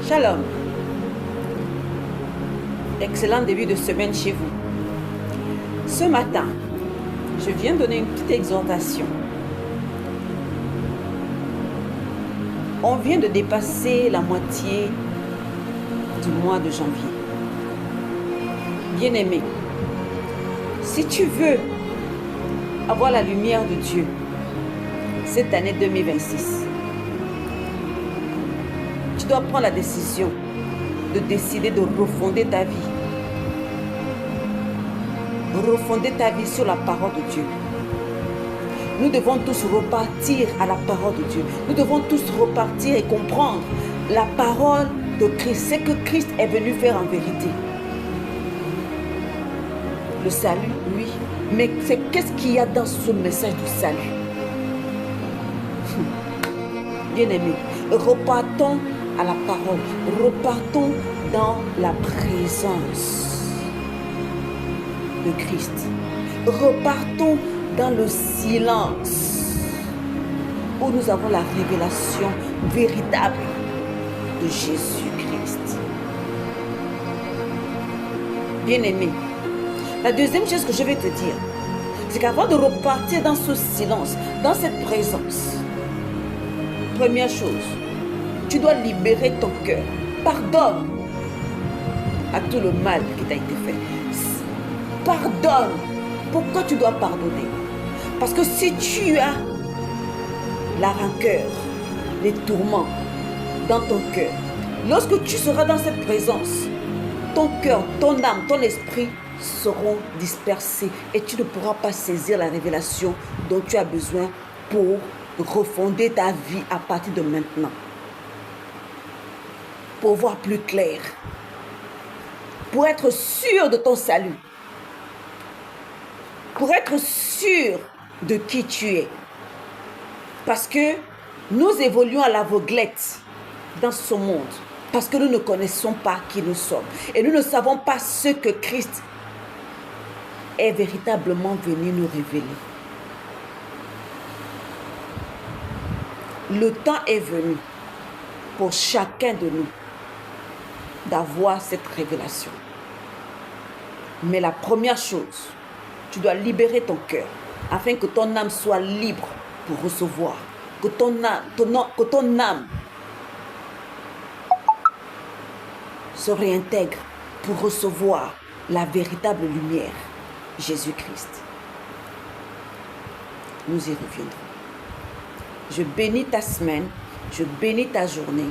Shalom. Excellent début de semaine chez vous. Ce matin, je viens donner une petite exhortation. On vient de dépasser la moitié du mois de janvier. Bien-aimé, si tu veux avoir la lumière de Dieu cette année 2026, tu dois prendre la décision de décider de refonder ta vie. Refonder ta vie sur la parole de Dieu. Nous devons tous repartir à la parole de Dieu. Nous devons tous repartir et comprendre la parole de Christ. C'est que Christ est venu faire en vérité. Le salut, oui. Mais qu'est-ce qu'il y a dans ce message du salut? Bien-aimés, repartons à la parole. Repartons dans la présence de Christ. Repartons dans le silence où nous avons la révélation véritable de Jésus-Christ. Bien-aimé, la deuxième chose que je vais te dire, c'est qu'avant de repartir dans ce silence, dans cette présence, première chose, tu dois libérer ton cœur. Pardonne à tout le mal qui t'a été fait. Pardonne. Pourquoi tu dois pardonner? Parce que si tu as la rancœur, les tourments dans ton cœur, lorsque tu seras dans cette présence, ton cœur, ton âme, ton esprit seront dispersés et tu ne pourras pas saisir la révélation dont tu as besoin pour refonder ta vie à partir de maintenant. Pour voir plus clair, pour être sûr de ton salut, pour être sûr de qui tu es. Parce que nous évoluons à l'aveuglette dans ce monde, parce que nous ne connaissons pas qui nous sommes et nous ne savons pas ce que Christ est véritablement venu nous révéler. Le temps est venu pour chacun de nous d'avoir cette révélation. Mais la première chose, tu dois libérer ton cœur afin que ton âme soit libre pour recevoir. Que ton âme se réintègre pour recevoir la véritable lumière, Jésus-Christ. Nous y reviendrons. Je bénis ta semaine, je bénis ta journée.